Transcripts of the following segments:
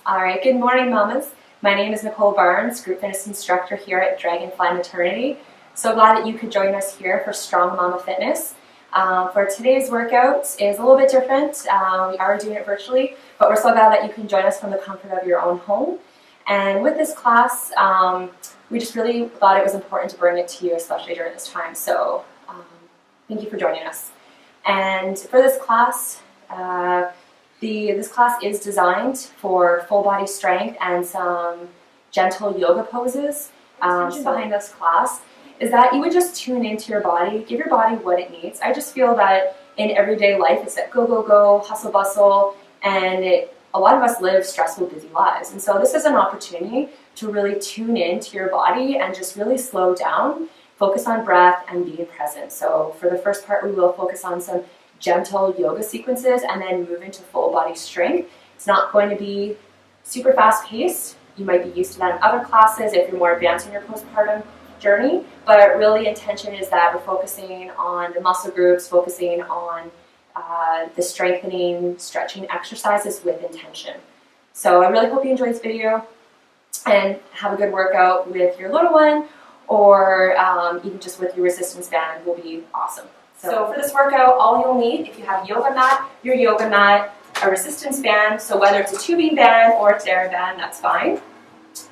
All right, good morning, mamas. My name is Nicole Barnes, group fitness instructor here at Dragonfly Maternity. So glad that you could join us here for Strong Mama Fitness. For today's workout is a little bit different. We are doing it virtually, but we're so glad that you can join us from the comfort of your own home. And with this class, we just really thought it was important to bring it to you, especially during this time. So thank you for joining us. And for this class, this class is designed for full body strength and some gentle yoga poses. Behind this class is that you would just tune into your body, give your body what it needs. I just feel that in everyday life it's that go, go, go, hustle, bustle, and a lot of us live stressful, busy lives. And so this is an opportunity to really tune into your body and just really slow down, focus on breath and being present. So for the first part, we will focus on some gentle yoga sequences and then move into full body strength. It's not going to be super fast paced. You might be used to that in other classes if you're more advanced in your postpartum journey, but really intention is that we're focusing on the muscle groups, focusing on the strengthening, stretching exercises with intention. So I really hope you enjoy this video and have a good workout with your little one, or even just with your resistance band will be awesome. So for this workout, all you'll need, if you have your yoga mat, a resistance band, so whether it's a tubing band or a TheraBand, that's fine.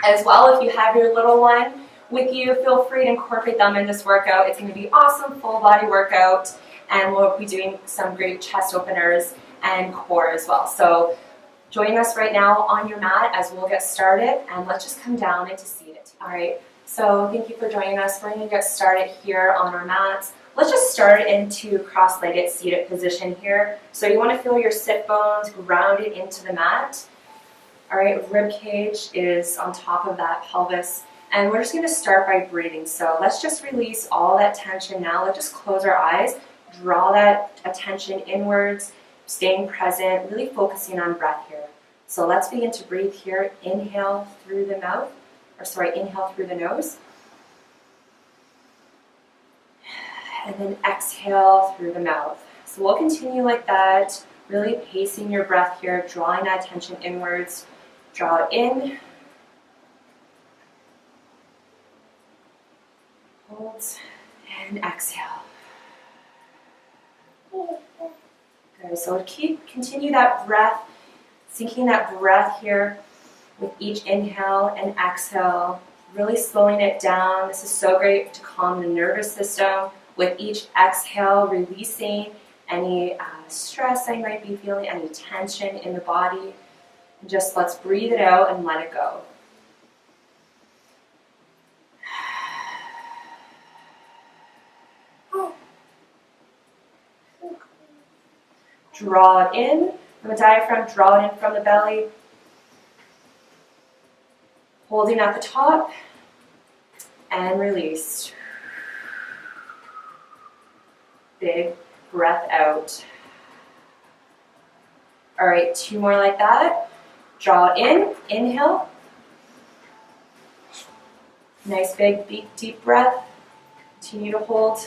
As well, if you have your little one with you, feel free to incorporate them in this workout. It's going to be awesome, full body workout, and we'll be doing some great chest openers and core as well. So join us right now on your mat as we'll get started, and let's just come down into seated. All right, so thank you for joining us. We're going to get started here on our mats. Let's just start into cross-legged seated position here. So you want to feel your sit bones grounded into the mat. All right, rib cage is on top of that pelvis. And we're just going to start by breathing. So let's just release all that tension now. Let's just close our eyes, draw that attention inwards, staying present, really focusing on breath here. So let's begin to breathe here. Inhale through the mouth, inhale through the nose. And then exhale through the mouth. So we'll continue like that, really pacing your breath here, drawing that attention inwards. Draw it in. Hold and exhale. Good. So continue that breath, sinking that breath here with each inhale and exhale, really slowing it down. This is so great to calm the nervous system. With each exhale, releasing any stress I might be feeling, any tension in the body. And just let's breathe it out and let it go. Draw it in from the diaphragm, draw it in from the belly. Holding at the top and release. Big breath out. All right, 2 more like that. Draw it in, inhale. Nice big deep breath. Continue to hold.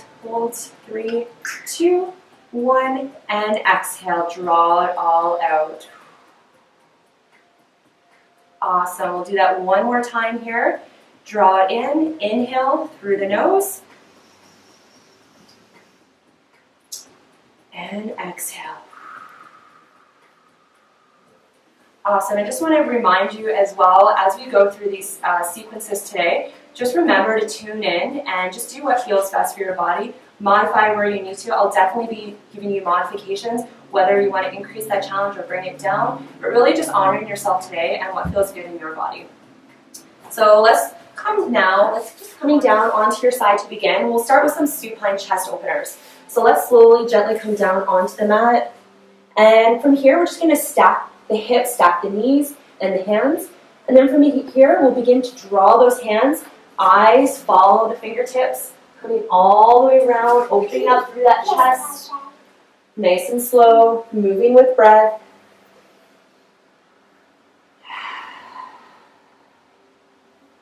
3, 2, 1, and exhale. Draw it all out. Awesome. We'll do that one more time here. Draw it in, inhale through the nose. And exhale. Awesome. I just want to remind you as well, as we go through these sequences today, just remember to tune in and just do what feels best for your body. Modify where you need to. I'll definitely be giving you modifications, whether you want to increase that challenge or bring it down, but really just honoring yourself today and what feels good in your body. So let's come now, coming down onto your side to begin. We'll start with some supine chest openers. So let's slowly, gently come down onto the mat. And from here, we're just going to stack the hips, stack the knees and the hands. And then from here, we'll begin to draw those hands. Eyes follow the fingertips, coming all the way around, opening up through that chest. Nice and slow, moving with breath.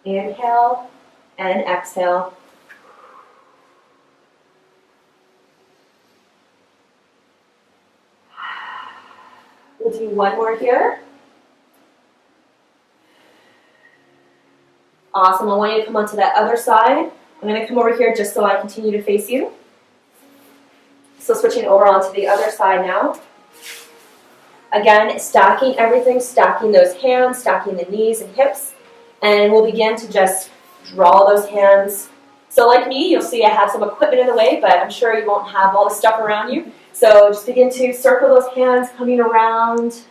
Inhale and exhale. We'll do one more here. Awesome. I want you to come onto that other side. I'm going to come over here just so I continue to face you. So switching over onto the other side now. Again, stacking everything, stacking those hands, stacking the knees and hips. And we'll begin to just draw those hands. So like me, you'll see I have some equipment in the way, but I'm sure you won't have all the stuff around you. So just begin to circle those hands coming around.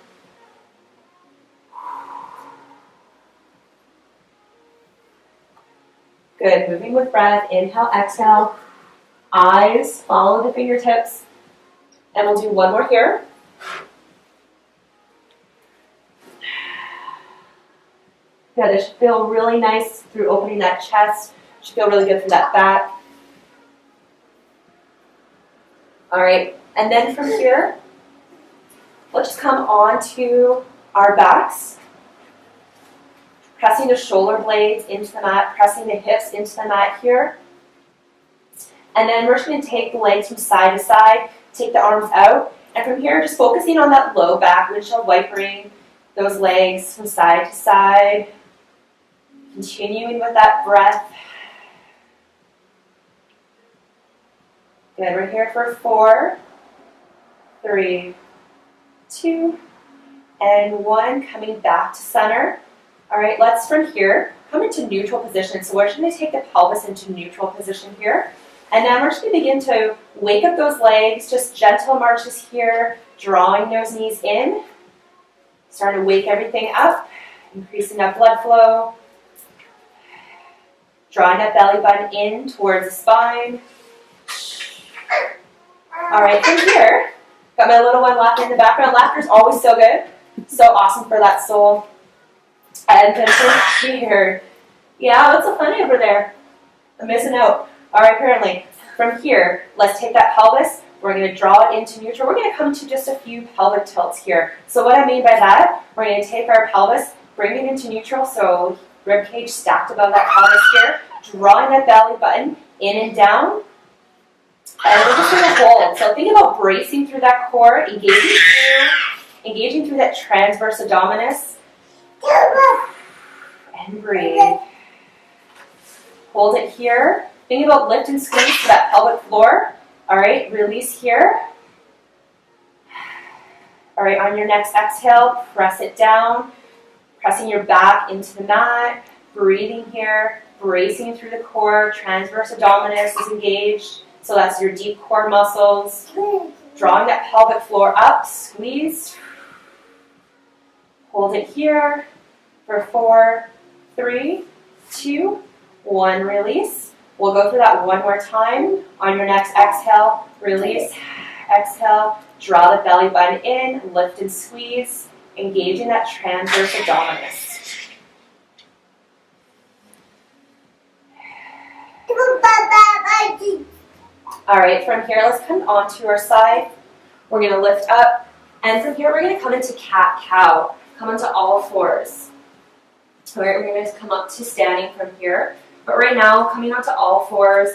Good, moving with breath. Inhale, exhale. Eyes, follow the fingertips. And we'll do one more here. Good, it should feel really nice through opening that chest. It should feel really good through that back. All right, and then from here, let's just come onto our backs. Pressing the shoulder blades into the mat, pressing the hips into the mat here. And then we're just going to take the legs from side to side, take the arms out. And from here, just focusing on that low back, windshield wipering those legs from side to side. Continuing with that breath. Good, we're here for 4, 3, 2, and 1. Coming back to center. All right, let's from here come into neutral position. So we're just going to take the pelvis into neutral position here. And then we're just going to begin to wake up those legs, just gentle marches here, drawing those knees in. Starting to wake everything up, increasing that blood flow. Drawing that belly button in towards the spine. All right, from here, got my little one laughing in the background. Laughter is always so good. So awesome for that soul. And then from here, yeah, what's so funny over there? I'm missing out. All right, apparently, from here, let's take that pelvis. We're going to draw it into neutral. We're going to come to just a few pelvic tilts here. So what I mean by that, we're going to take our pelvis, bring it into neutral, so rib cage stacked above that pelvis here, drawing that belly button in and down. And we're just going to hold. So think about bracing through that core, engaging through that transverse abdominis. And breathe. Hold it here. Think about lift and squeeze to that pelvic floor. All right, release here. All right, on your next exhale, press it down. Pressing your back into the mat. Breathing here. Bracing through the core. Transverse abdominis is engaged. So that's your deep core muscles. Drawing that pelvic floor up. Squeeze. Hold it here for 4, 3, 2, 1. Release. We'll go through that one more time. On your next exhale, release. Exhale. Draw the belly button in. Lift and squeeze. Engaging that transverse abdominis. All right, from here, let's come onto our side. We're going to lift up. And from here, we're going to come into cat-cow. Come onto all fours. All right, we're going to come up to standing from here. But right now, coming onto all fours,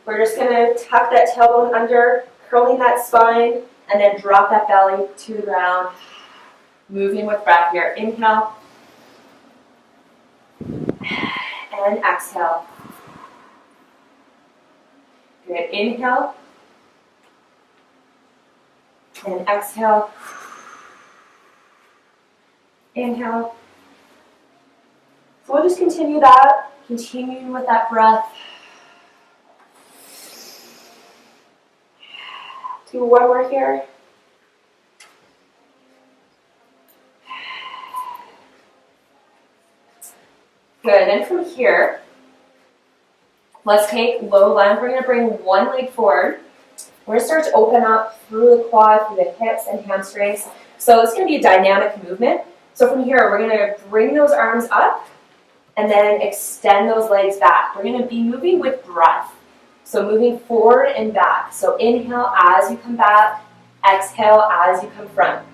we're just going to tuck that tailbone under, curling that spine, and then drop that belly to the ground. Moving with breath here. Inhale. And exhale. Good. Inhale. And exhale. Inhale. So we'll just continue that. Continuing with that breath. Do one more here. Good. And from here, let's take low lunge. We're going to bring one leg forward. We're going to start to open up through the quad, through the hips and hamstrings. So it's going to be a dynamic movement. So from here, we're going to bring those arms up and then extend those legs back. We're going to be moving with breath. So moving forward and back. So inhale as you come back. Exhale as you come front.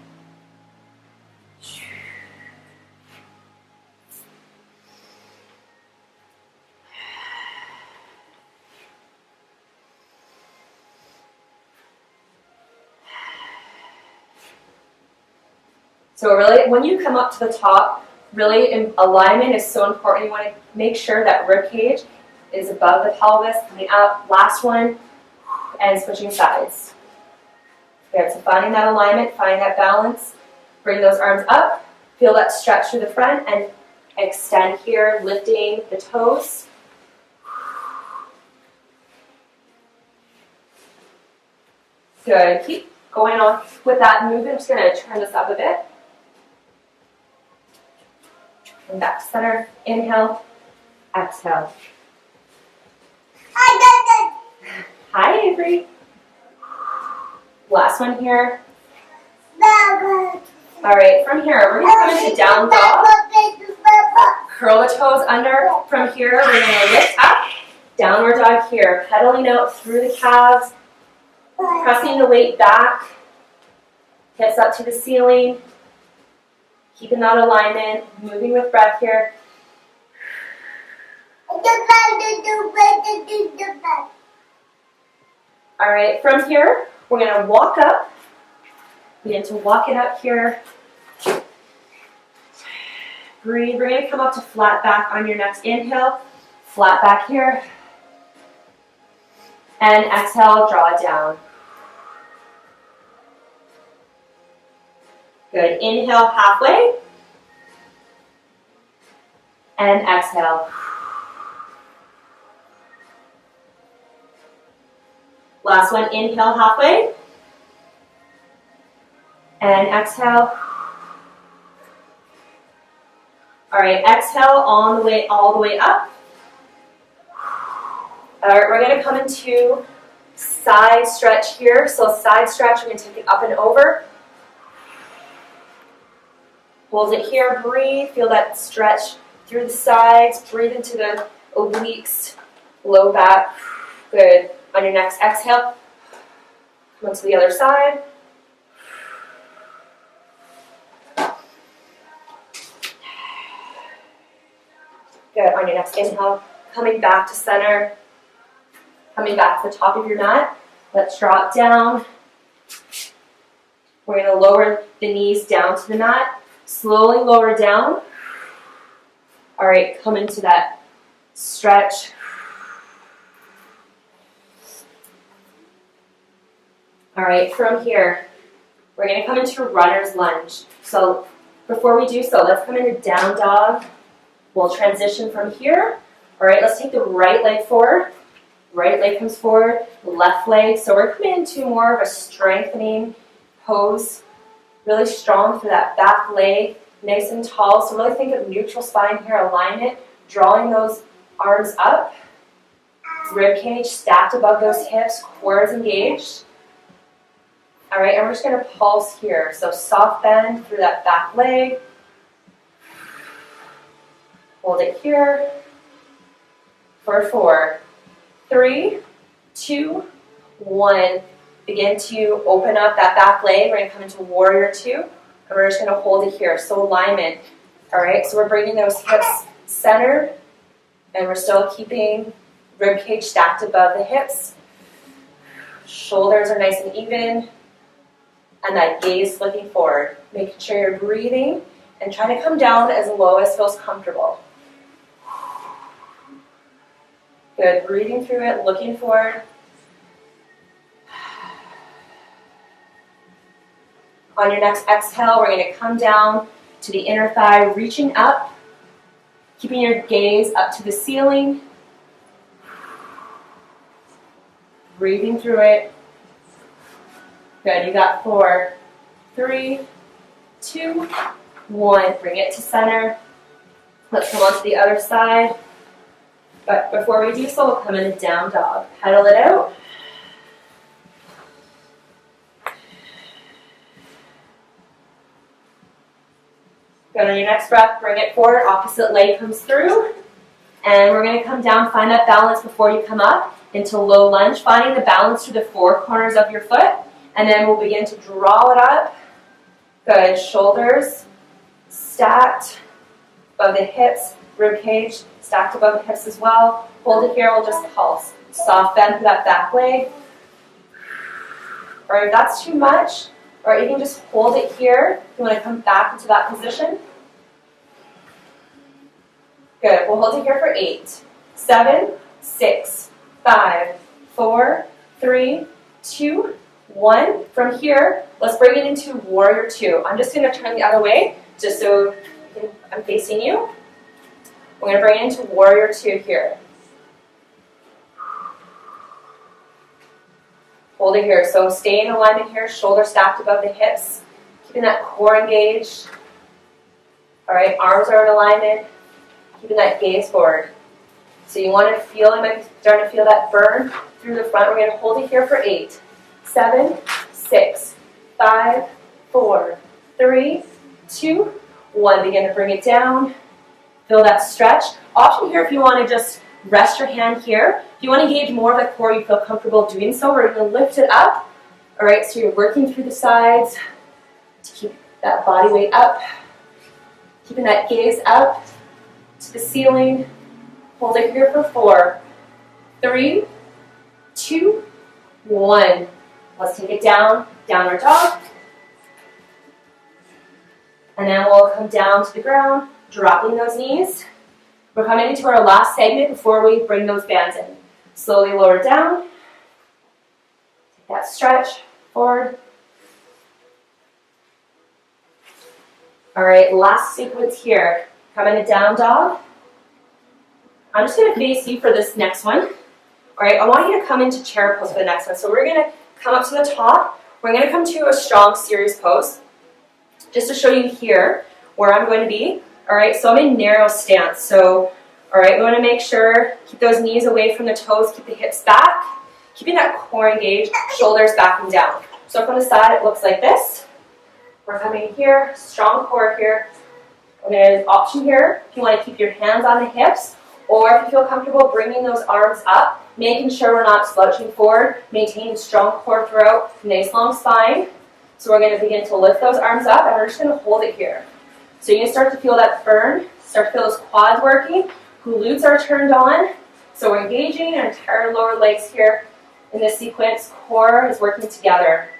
So really, when you come up to the top, Really, alignment is so important. You want to make sure that rib cage is above the pelvis, coming up. Last one, and switching sides. Good, so finding that alignment, finding that balance. Bring those arms up. Feel that stretch through the front and extend here, lifting the toes. Good, keep going on with that movement. I'm just going to turn this up a bit. And back to center. Inhale, exhale. Hi, Avery. Last one here. All right, from here, we're going to come into down dog. Curl the toes under. From here, we're going to lift up. Downward dog here. Pedaling out through the calves. Pressing the weight back. Hips up to the ceiling. Keeping that alignment. Moving with breath here. All right, from here, we're going to walk up. Begin to walk it up here. Breathe. We're going to come up to flat back on your next inhale. Flat back here. And exhale, draw it down. Good. Inhale halfway. And exhale. Last one, inhale halfway. And exhale. All right, exhale all the way up. All right, we're going to come into side stretch here. So side stretch, we're going to take it up and over. Hold it here, breathe. Feel that stretch through the sides. Breathe into the obliques, low back. Good. On your next exhale, come to the other side. Good. On your next inhale, coming back to center. Coming back to the top of your mat. Let's drop down. We're going to lower the knees down to the mat. Slowly lower down. All right, come into that stretch. All right, from here, we're going to come into runner's lunge. So before we do so, let's come into down dog. We'll transition from here. All right, let's take the right leg forward. Right leg comes forward, left leg. So we're coming into more of a strengthening pose. Really strong through that back leg, nice and tall. So really think of neutral spine here, alignment, drawing those arms up. Rib cage stacked above those hips, core is engaged. All right, and we're just going to pulse here. So soft bend through that back leg. Hold it here for 4, 3, 2, 1. Begin to open up that back leg. We're going to come into warrior 2, and we're just going to hold it here. So alignment. All right, so we're bringing those hips centered, and we're still keeping rib cage stacked above the hips. Shoulders are nice and even, and that gaze looking forward. Making sure you're breathing, and try to come down as low as feels comfortable. Good, breathing through it, looking forward. On your next exhale, we're going to come down to the inner thigh, reaching up, keeping your gaze up to the ceiling. Breathing through it. Good, you got 4, 3, 2, 1. Bring it to center. Let's come on to the other side. But before we do so, we'll come into down dog. Pedal it out. Good, on your next breath, bring it forward. Opposite leg comes through. And we're going to come down, find that balance before you come up into low lunge. Finding the balance through the 4 corners of your foot. And then we'll begin to draw it up. Good, shoulders stacked above the hips. Rib cage stacked above the hips as well. Hold it here, we'll just pulse. Soft bend for that back leg. Or if that's too much, or you can just hold it here. You want to come back into that position. Good. We'll hold it here for 8, 7, 6, 5, 4, 3, 2, 1. From here, let's bring it into warrior 2. I'm just going to turn the other way, just so I'm facing you. We're going to bring it into warrior 2 here. Hold it here. So stay in alignment here, shoulder stacked above the hips, keeping that core engaged. All right, arms are in alignment, keeping that gaze forward. So you want to feel, you might be starting to feel that burn through the front. We're going to hold it here for 8, 7, 6, 5, 4, 3, 2, 1. Begin to bring it down. Feel that stretch. Option here if you want to just rest your hand here. If you want to engage more of the core, you feel comfortable doing so. We're going to lift it up. All right, so you're working through the sides to keep that body weight up. Keeping that gaze up to the ceiling. Hold it here for 4, 3, 2, 1. Let's take it down, downward dog. And then we'll come down to the ground, dropping those knees. We're coming into our last segment before we bring those bands in. Slowly lower down. Take that stretch forward. All right, last sequence here. Come in a down dog. I'm just going to face you for this next one. All right, I want you to come into chair pose for the next one. So we're going to come up to the top. We're going to come to a strong, serious pose. Just to show you here where I'm going to be. All right, so I'm in narrow stance. So, all right, we want to make sure, keep those knees away from the toes, keep the hips back, keeping that core engaged, shoulders back and down. So from the side, it looks like this. We're coming here, strong core here. There's an option here if you want to keep your hands on the hips, or if you feel comfortable bringing those arms up, making sure we're not slouching forward, maintaining strong core throughout, nice long spine. So we're going to begin to lift those arms up, and we're just going to hold it here. So you're going to start to feel that burn, start to feel those quads working, glutes are turned on. So we're engaging our entire lower legs here in this sequence. Core is working together.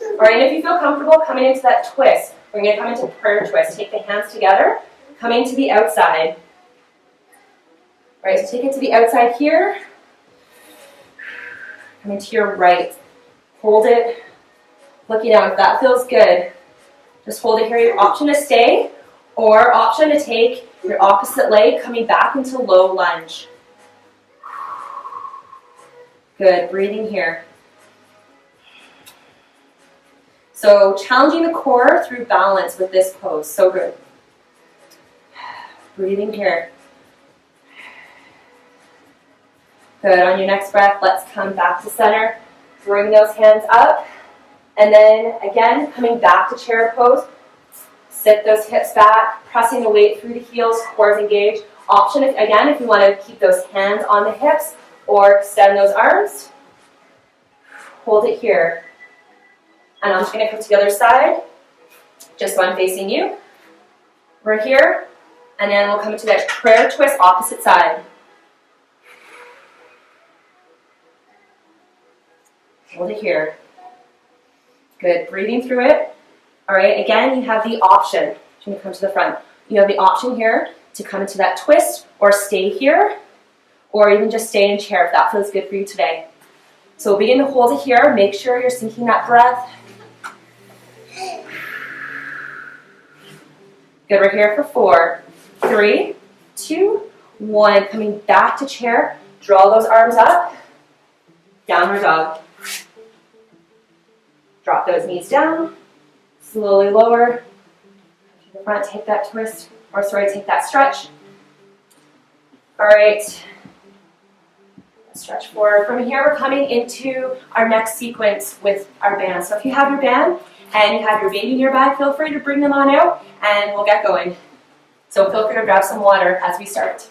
All right, and if you feel comfortable coming into that twist, we're going to come into prayer twist. Take the hands together, coming to the outside. All right, so take it to the outside here. Coming to your right. Hold it. Looking out. If that feels good, just hold it here. Your option to stay, or option to take your opposite leg, coming back into low lunge. Good. Breathing here. So challenging the core through balance with this pose. So good. Breathing here. Good. On your next breath, let's come back to center. Bring those hands up. And then, again, coming back to chair pose. Sit those hips back, pressing the weight through the heels, core is engaged. Option, again, if you want to keep those hands on the hips or extend those arms. Hold it here. And I'm just going to come to the other side, just so I'm facing you. We're here, and then we'll come into that prayer twist, opposite side. Hold it here. Good, breathing through it. All right, again, you have the option. I'm going to come to the front. You have the option here to come into that twist, or stay here, or even just stay in chair if that feels good for you today. So begin to hold it here. Make sure you're sinking that breath. Good, we're here for 4, 3, 2, 1. Coming back to chair. Draw those arms up. Downward dog. Drop those knees down. Slowly lower. To the front, take that twist. Take that stretch. All right. Stretch forward. From here, we're coming into our next sequence with our band. So if you have your band and you have your baby nearby, feel free to bring them on out and we'll get going. So feel free to grab some water as we start.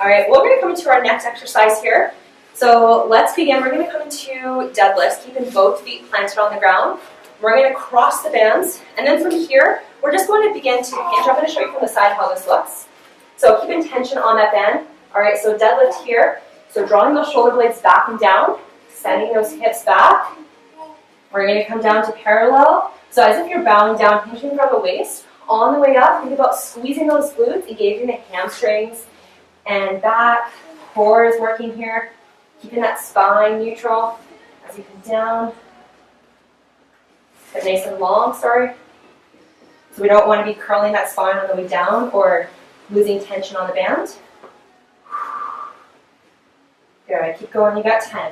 All right, we're going to come into our next exercise here. So let's begin. We're going to come into deadlifts, keeping both feet planted on the ground. We're going to cross the bands, and then from here, we're just going to begin to hinge. I'm going to show you from the side how this looks. So keeping tension on that band. All right, so deadlift here. So drawing those shoulder blades back and down, sending those hips back. We're going to come down to parallel, So as if you're bowing down, hinging from the waist, on the way up, think about squeezing those glutes, engaging the hamstrings and back. Core is working here, keeping that spine neutral as you come down. But nice and long, sorry. So we don't want to be curling that spine on the way down or losing tension on the band. Good, keep going, you got 10.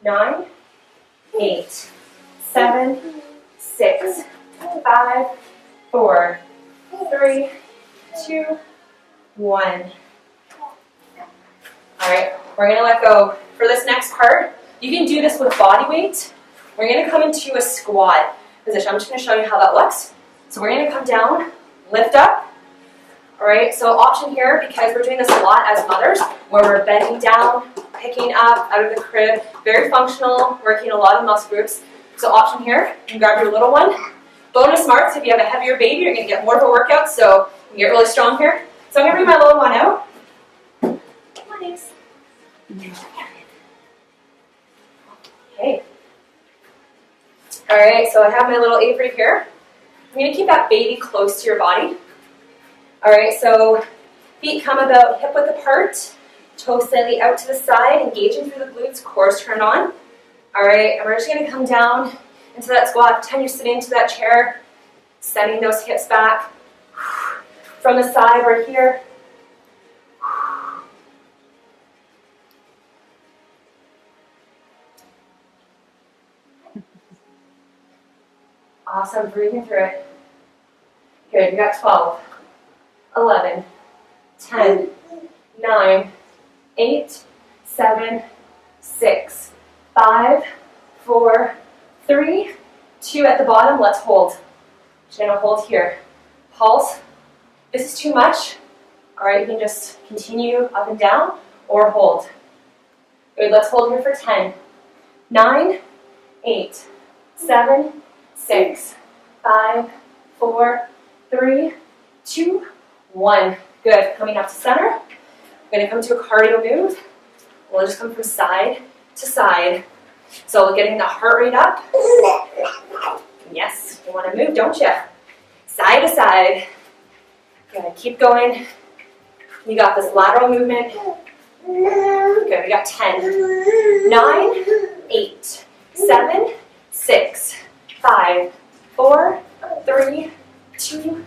9, 8, 7, 6, 5, 4, 3, 2, 1. All right, we're going to let go. For this next part, you can do this with body weight. We're going to come into a squat position. I'm just going to show you how that looks. So we're going to come down, lift up. All right, so option here, because we're doing this a lot as mothers, where we're bending down, picking up out of the crib, very functional, working a lot of muscle groups. So option here, you can grab your little one. Bonus marks, if you have a heavier baby, you're going to get more of a workout, so you can get really strong here. So I'm going to bring my little one out. Come on, Ace. Okay. All right, so I have my little Avery here. I'm going to keep that baby close to your body. All right, so feet come about hip width apart, toes slightly out to the side, engaging through the glutes, core is turned on. All right, and we're just going to come down into that squat. Pretend you're sitting into that chair, sending those hips back. From the side, we're here. Awesome, breathing through it. Good, you got 12, 11, 10, 9, 8, 7, 6, 5, 4, 3, 2 at the bottom. Let's hold. Just gonna hold here. Pulse. If this is too much, all right, you can just continue up and down or hold. Good, let's hold here for 10, 9, 8, 7, 6, 5, 4, 3, 2, 1. Good, coming up to center. We're gonna come to a cardio move. We'll just come from side to side. So we're getting the heart rate up. Yes, you wanna move, don't you? Side to side. Good, keep going. You got this lateral movement. Good, we got 10, 9, 8, 7, 6, 5, 4, 3, 2,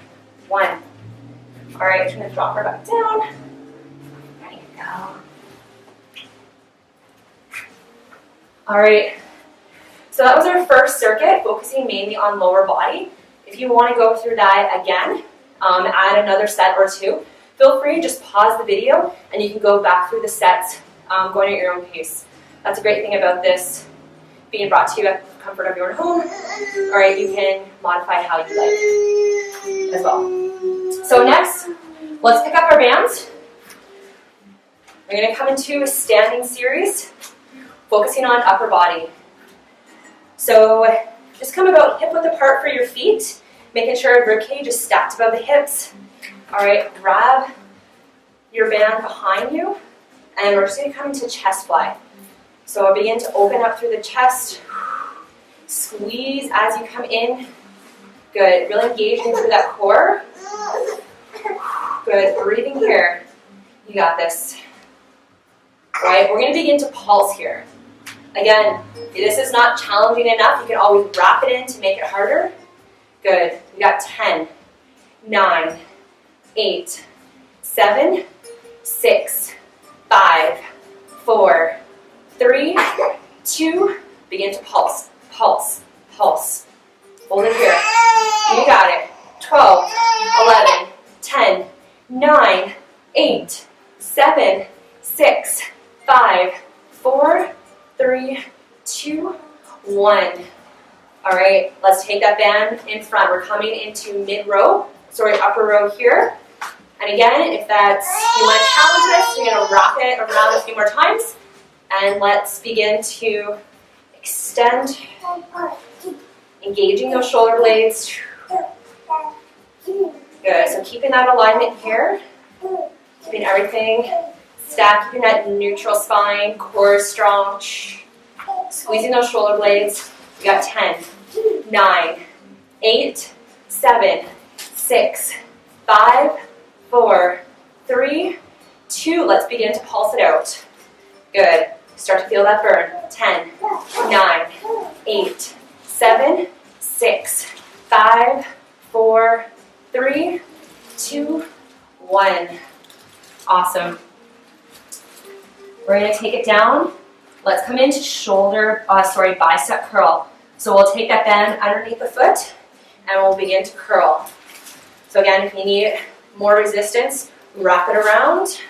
1. All right, just gonna drop her back down. There you go. All right, so that was our first circuit, focusing mainly on lower body. If you want to go through that again, add another set or two, feel free, just pause the video and you can go back through the sets, going at your own pace. That's a great thing about this being brought to you at the comfort of your own home. All right, you can modify how you like as well. So next, let's pick up our bands. We're going to come into a standing series, focusing on upper body. So just come about hip width apart for your feet, making sure rib cage is stacked above the hips. All right, grab your band behind you, and we're just going to come into chest fly. So begin to open up through the chest, squeeze as you come in. Good, really engaging through that core. Good, breathing here. You got this. All right, we're going to begin to pulse here. Again, if this is not challenging enough, you can always wrap it in to make it harder. Good, we got 10, 9, 8, 7, 6, 5, 4, 3, 2, begin to pulse, pulse, pulse. Hold it here. You got it. 12, 11, 10, 9, 8, 7, 6, 5, 4, 3, 2, 1. All right, let's take that band in front. We're coming into upper row here. And again, if you want to challenge this, you're going to wrap it around a few more times. And let's begin to extend, engaging those shoulder blades. Good, so keeping that alignment here, keeping everything stacked, keeping that neutral spine, core strong, squeezing those shoulder blades. We got 10, 9, 8, 7, 6, 5, 4, 3, 2. Let's begin to pulse it out. Good. Start to feel that burn. 10, 9, 8, 7, 6, 5, 4, 3, 2, 1. Awesome. We're going to take it down. Let's come into bicep curl. So we'll take that band underneath the foot and we'll begin to curl. So again, if you need more resistance, wrap it around.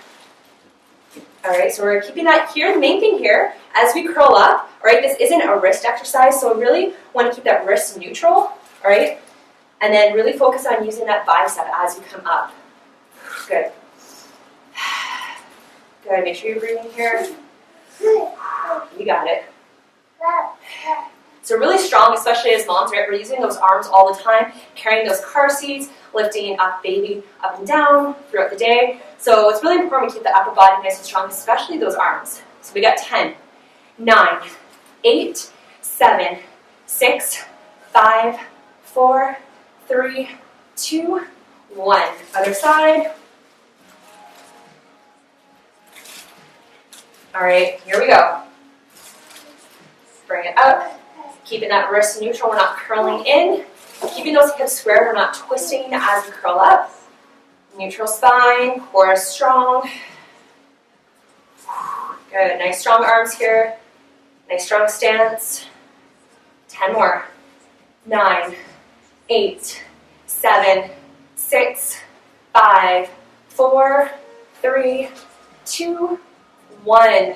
All right, so we're keeping that here. The main thing here, as we curl up, all right, this isn't a wrist exercise, so really want to keep that wrist neutral, all right? And then really focus on using that bicep as you come up. Good. Good, make sure you're breathing here. You got it. So really strong, especially as moms, right? We're using those arms all the time, carrying those car seats, lifting up baby up and down throughout the day. So it's really important we keep the upper body nice and strong, especially those arms. So we got 10, 9, 8, 7, 6, 5, 4, 3, 2, 1. Other side. All right, here we go. Bring it up. Keeping that wrist neutral, we're not curling in. Keeping those hips squared, we're not twisting as we curl up. Neutral spine, core is strong. Good, nice strong arms here. Nice strong stance. 10 more. 9, 8, 7, 6, 5, 4, 3, 2, 1.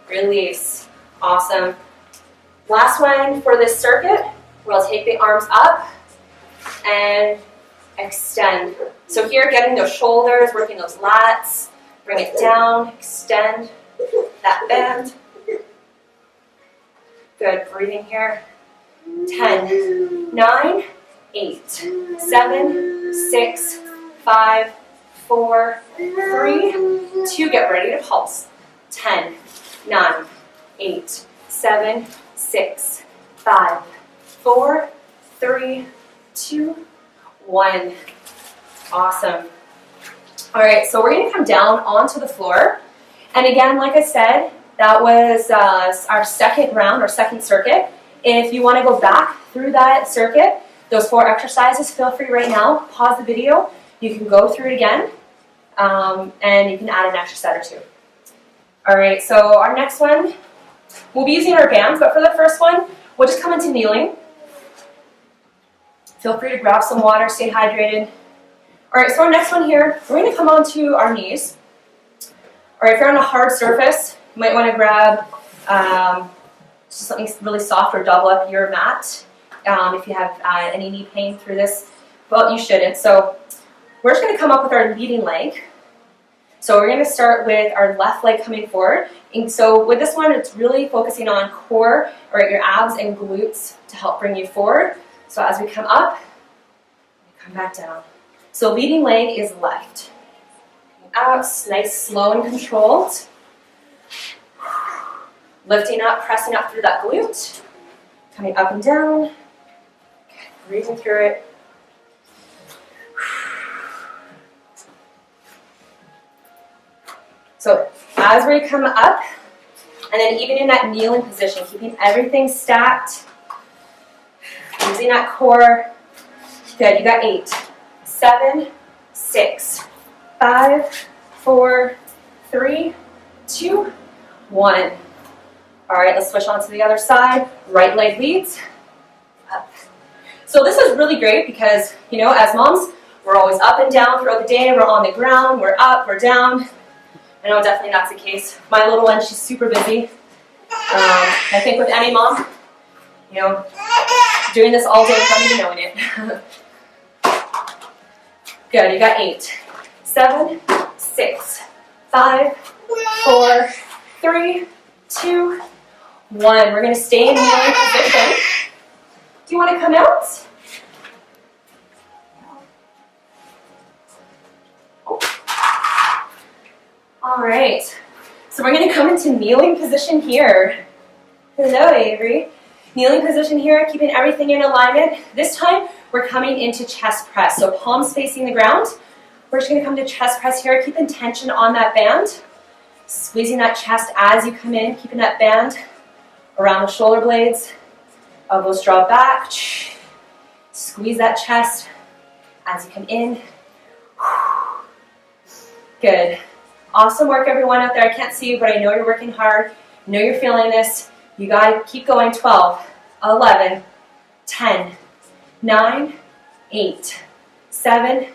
Release. Awesome. Last one for this circuit, we'll take the arms up and extend. So here, getting those shoulders, working those lats, bring it down, extend that band. Good, breathing here. 10, 9, 8, 7, 6, 5, 4, 3, 2. Get ready to pulse. 10, 9, 8, 7, 6, 5, 4, 3, 2, 1. Awesome. All right, so we're going to come down onto the floor. And again, like I said, that was our second round, or second circuit. If you want to go back through that circuit, those 4 exercises, feel free right now, pause the video. You can go through it again, and you can add an extra set or 2. All right, so our next one, we'll be using our bands, but for the first one, we'll just come into kneeling. Feel free to grab some water, stay hydrated. All right, so our next one here, we're going to come onto our knees. All right, if you're on a hard surface, you might want to grab just something really soft or double up your mat if you have any knee pain through this. Well, you shouldn't. So we're just going to come up with our leading leg. So we're going to start with our left leg coming forward. And so with this one, it's really focusing on core, or your abs and glutes to help bring you forward. So as we come up, we come back down. So leading leg is left. Out, nice, slow and controlled. Lifting up, pressing up through that glute. Coming up and down. Breathing through it. So as we come up, and then even in that kneeling position, keeping everything stacked, using that core. Good, you got 8, 7, 6, 5, 4, 3, 2, 1. All right, let's switch on to the other side. Right leg leads. Up. So this is really great because, you know, as moms, we're always up and down throughout the day. We're on the ground, we're up, we're down. I know definitely that's the case. My little one, she's super busy. I think with any mom, you know, doing this all day without even knowing it. Good, you got 8, 7, 6, 5, 4, 3, 2, 1. We're going to stay in kneeling position. Do you want to come out? All right, so we're going to come into kneeling position here. Hello, Avery. Kneeling position here, keeping everything in alignment. This time, we're coming into chest press. So palms facing the ground. We're just gonna come to chest press here, keeping tension on that band. Squeezing that chest as you come in, keeping that band around the shoulder blades. Elbows draw back. Squeeze that chest as you come in. Good. Awesome work, everyone out there. I can't see you, but I know you're working hard. I know you're feeling this. You gotta keep going. 12, 11, 10, 9, 8, 7,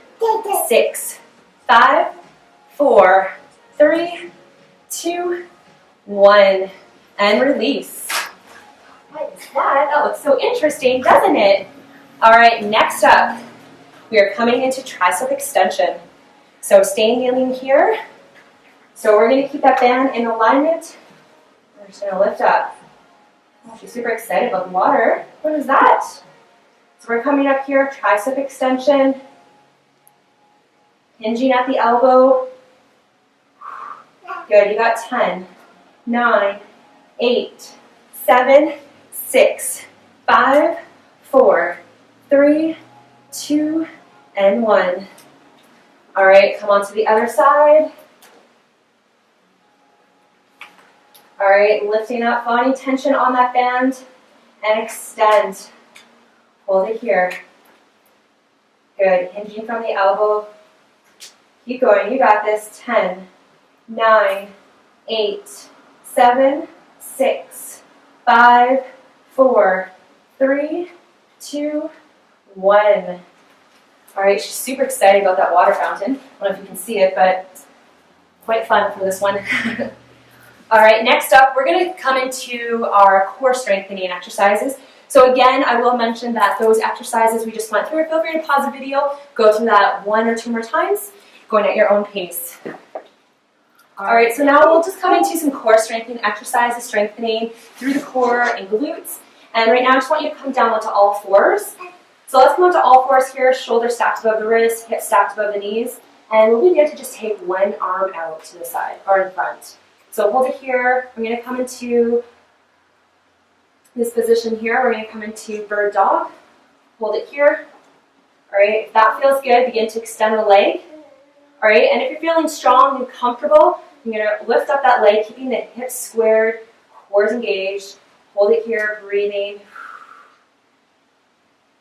6, 5, 4, 3, 2, 1, and release. What is that? That looks so interesting, doesn't it? All right, next up, we are coming into tricep extension. So staying kneeling here. So we're gonna keep that band in alignment. We're just gonna lift up. Oh, she's super excited about the water. What is that? So we're coming up here, tricep extension. Hinging at the elbow. Good, you got 10, 9, 8, 7, 6, 5, 4, 3, 2, and 1. All right, come on to the other side. All right, lifting up, finding tension on that band, and extend. Hold it here. Good, hinging from the elbow. Keep going, you got this. 10, 9, 8, 7, 6, 5, 4, 3, 2, 1. All right, she's super excited about that water fountain. I don't know if you can see it, but it's quite fun for this one. All right, next up, we're going to come into our core strengthening exercises. So again, I will mention that those exercises we just went through, feel free to pause the video, go through that 1 or 2 more times, going at your own pace. All right, so now we'll just come into some core strengthening exercises, strengthening through the core and glutes. And right now, I just want you to come down onto all fours. So let's come onto all fours here, shoulders stacked above the wrist, hips stacked above the knees. And we'll begin to just take one arm out to the side, or in front. So hold it here. I'm going to come into this position here. We're going to come into bird dog. Hold it here. All right, if that feels good, begin to extend the leg. All right, and if you're feeling strong and comfortable, you're going to lift up that leg, keeping the hips squared, core engaged. Hold it here, breathing.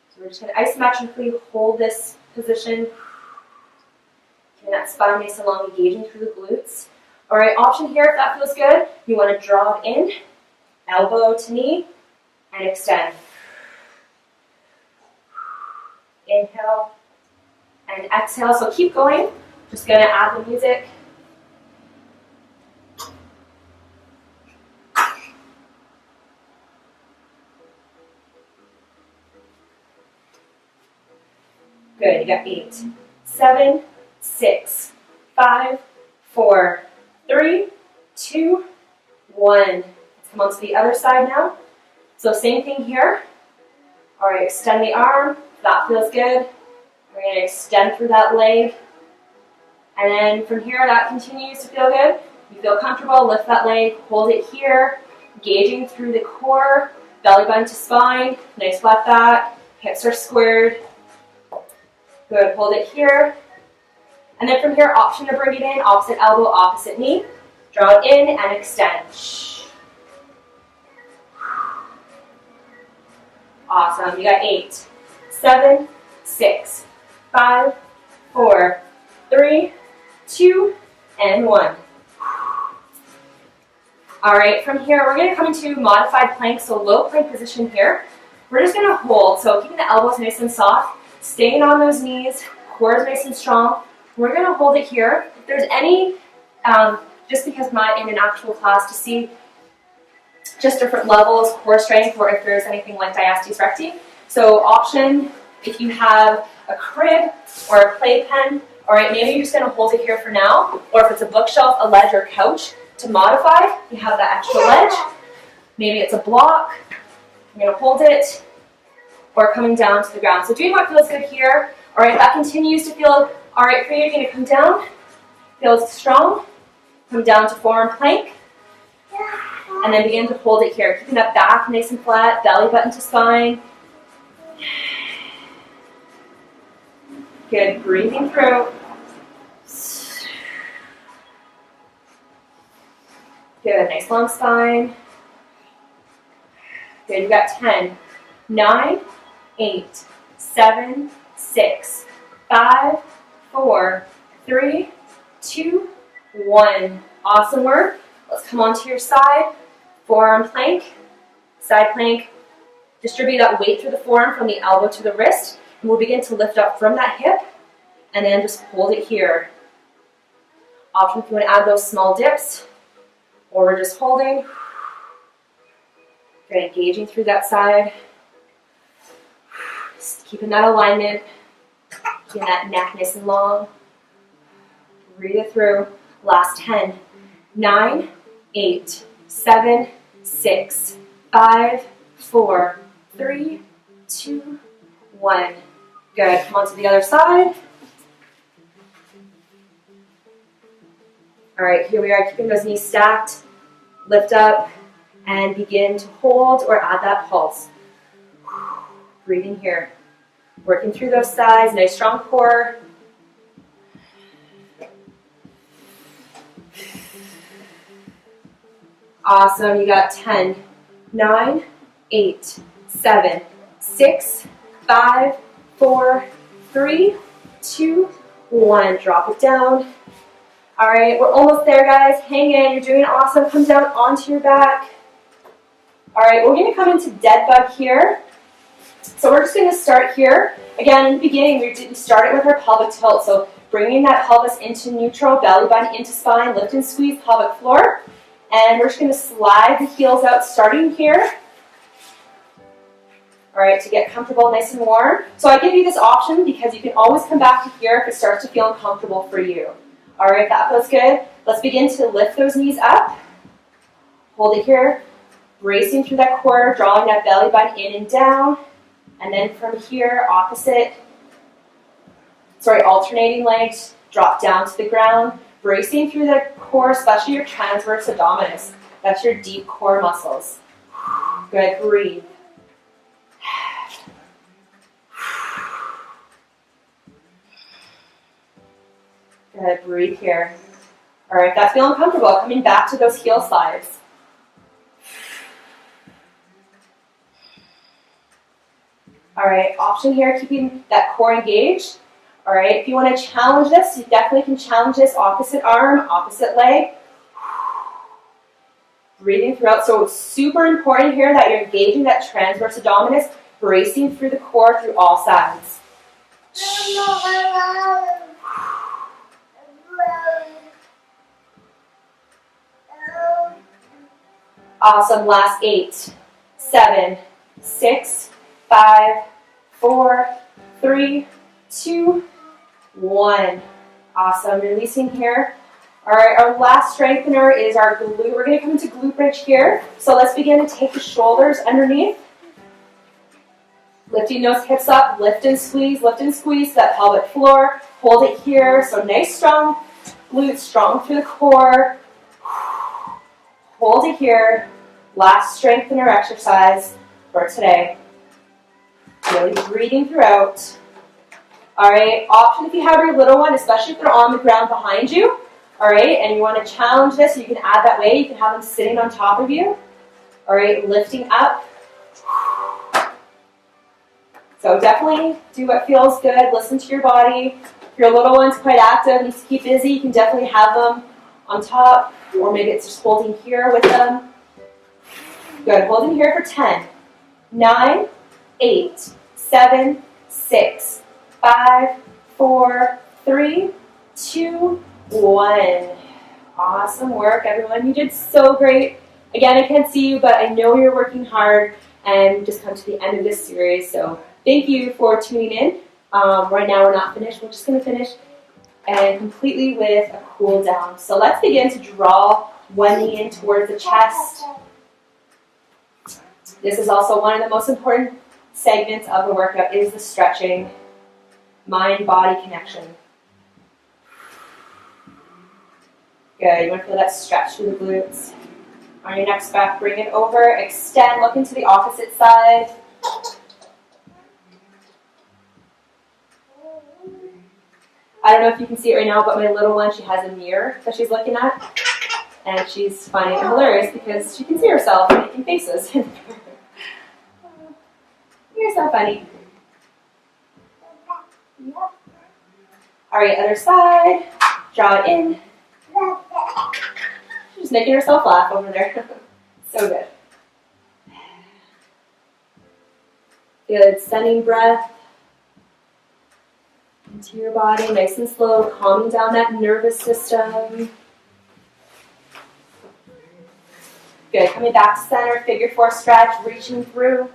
So we're just going to isometrically hold this position. Keeping that spine nice and long, engaging through the glutes. All right, option here, if that feels good, you want to draw in, elbow to knee, and extend. Inhale and exhale. So keep going. Just going to add the music. Good, you got 8, 7, 6, 5, 4, 3, 2, 1. Let's come on to the other side now. So same thing here. All right, extend the arm. That feels good. We're going to extend through that leg. And then from here, that continues to feel good. You feel comfortable, lift that leg, hold it here, engaging through the core, belly button to spine, nice flat back, hips are squared. Good, hold it here. And then from here, option to bring it in, opposite elbow, opposite knee. Draw it in and extend. Awesome, you got 8, 7, 6, 5, 4, 3, 2, and 1. All right, from here, we're going to come into modified plank, so low plank position here. We're just going to hold, so keeping the elbows nice and soft, staying on those knees, core is nice and strong. We're going to hold it here. If there's any, just because I'm not in an actual class to see just different levels, core strength, or if there's anything like diastasis recti. So option, if you have a crib or a playpen, all right, maybe you're just going to hold it here for now, or if it's a bookshelf, a ledge, or a couch, to modify, you have that extra ledge. Maybe it's a block. You're going to hold it, or coming down to the ground. So doing what feels good here. All right, that continues to feel all right for you. You're going to come down, feels strong. Come down to forearm plank. And then begin to hold it here. Keeping that back nice and flat, belly button to spine. Good, breathing through. Good, nice long spine. Good, you got 10, 9, 8, 7, 6, 5, 4, 3, 2, 1. Awesome work. Let's come onto your side. Forearm plank, side plank. Distribute that weight through the forearm from the elbow to the wrist. And we'll begin to lift up from that hip and then just hold it here. Option if you want to add those small dips, or we're just holding. Good, engaging through that side. Just keeping that alignment. Keeping that neck nice and long. Breathe it through. Last 10, 9, 8, 7, 6, 5, 4, 3, 2, 1. Good. Come on to the other side. All right, here we are, keeping those knees stacked. Lift up and begin to hold or add that pulse. Breathing here. Working through those thighs, nice strong core. Awesome, you got 10, 9, 8, 7, 6, 5, 4, 3, 2, 1. Drop it down. All right, we're almost there, guys. Hang in, you're doing awesome. Come down onto your back. All right, we're gonna come into dead bug here. So we're just gonna start here. Again, in the beginning, we started with our pelvic tilt. So bringing that pelvis into neutral, belly button into spine, lift and squeeze pelvic floor. And we're just gonna slide the heels out, starting here. All right, to get comfortable, nice and warm. So I give you this option because you can always come back to here if it starts to feel uncomfortable for you. All right, that feels good. Let's begin to lift those knees up. Hold it here, bracing through that core, drawing that belly button in and down. And then from here, alternating legs, drop down to the ground, bracing through the core, especially your transverse abdominis. That's your deep core muscles. Good, breathe. Good, breathe here. All right, that's feeling comfortable. Coming back to those heel slides. All right, option here, keeping that core engaged. All right, if you want to challenge this, you definitely can challenge this opposite arm, opposite leg. Breathing throughout. So it's super important here that you're engaging that transverse abdominis, bracing through the core through all sides. Awesome. Last 8, 7, 6, 5, 4, 3, 2, 1. Awesome. Releasing here. All right, our last strengthener is our glute. We're going to come into glute bridge here. So let's begin to take the shoulders underneath. Lifting those hips up, lift and squeeze that pelvic floor. Hold it here. So nice, strong glutes, strong through the core. Hold it here. Last strengthener exercise for today. Really breathing throughout. All right, option if you have your little one, especially if they're on the ground behind you. All right, and you want to challenge this, you can add that way. You can have them sitting on top of you. All right, lifting up. So definitely do what feels good. Listen to your body. If your little one's quite active, needs to keep busy, you can definitely have them on top, or maybe it's just holding here with them. Good, holding here for 10, 9, 8, 7, 6, 5, 4, 3, 2, 1. Awesome work, everyone. You did so great. Again, I can't see you, but I know you're working hard, and we've just come to the end of this series. So thank you for tuning in. Right now we're not finished. We're just going to finish and completely with a cool down. So let's begin to draw one knee in towards the chest. This is also one of the most important segments of the workout, is the stretching, mind-body connection. Good, you want to feel that stretch through the glutes. On your next breath, bring it over, extend, look into the opposite side. I don't know if you can see it right now, but my little one, she has a mirror that she's looking at, and she's finding it hilarious because she can see herself making faces. You're so funny. Yeah. All right, other side. Draw it in. She's making herself laugh over there. So good. Good, sending breath into your body, nice and slow, calming down that nervous system. Good, coming back to center, figure four stretch, reaching through.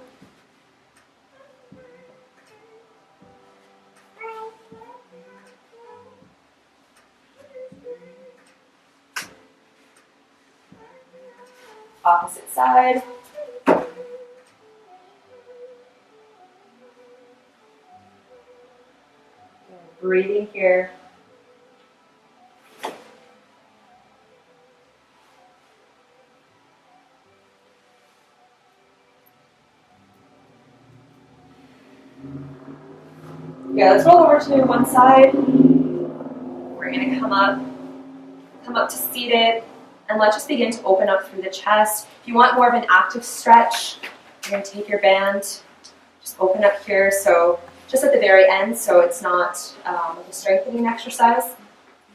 Opposite side. Breathing here. Yeah, let's roll over to one side. We're going to come up to seated, and let's just begin to open up through the chest. If you want more of an active stretch, you're going to take your band, just open up here, so just at the very end, so it's not like a strengthening exercise.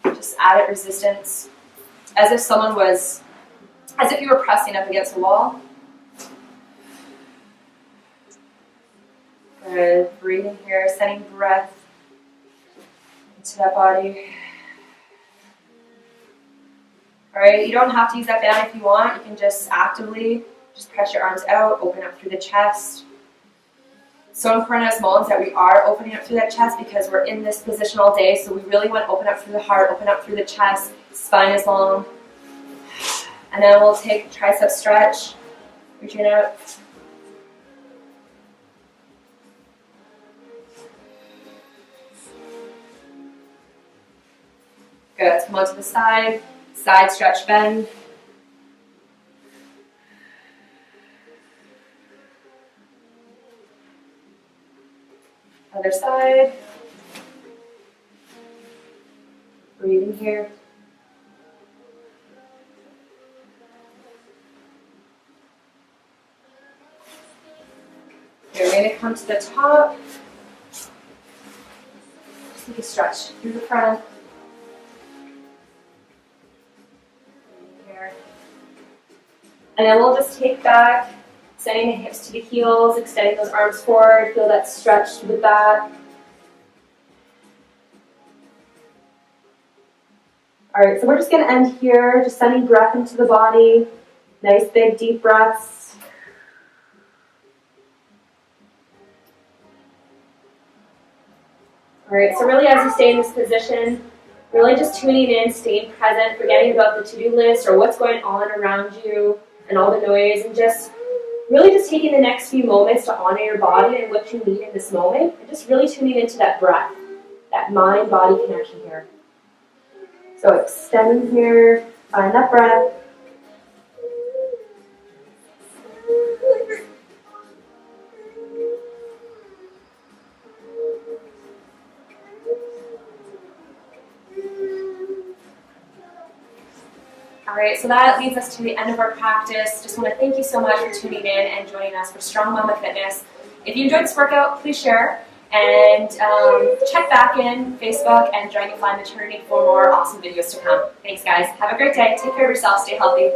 Just added resistance, as if you were pressing up against a wall. Good, breathing here, sending breath into that body. All right, you don't have to use that band if you want. You can just actively just press your arms out, open up through the chest. So important as moms that we are opening up through that chest because we're in this position all day. So we really want to open up through the heart, open up through the chest, spine is long. And then we'll take tricep stretch, reaching out. Good, come on to the side stretch, bend. Other side. Breathing here. Okay, we're going to come to the top. Just take a stretch through the front. Here. And then we'll just take back, sending the hips to the heels, extending those arms forward. Feel that stretch to the back. All right, so we're just going to end here, just sending breath into the body. Nice big deep breaths. All right, so really as you stay in this position, really just tuning in, staying present, forgetting about the to-do list or what's going on around you and all the noise, and just really just taking the next few moments to honor your body and what you need in this moment, and just really tuning into that breath, that mind-body connection here. So extending here, find that breath. All right, so that leads us to the end of our practice. Just want to thank you so much for tuning in and joining us for Strong Mama Fitness. If you enjoyed this workout, please share and check back in Facebook and Dragonfly Maternity for more awesome videos to come. Thanks, guys. Have a great day. Take care of yourself. Stay healthy.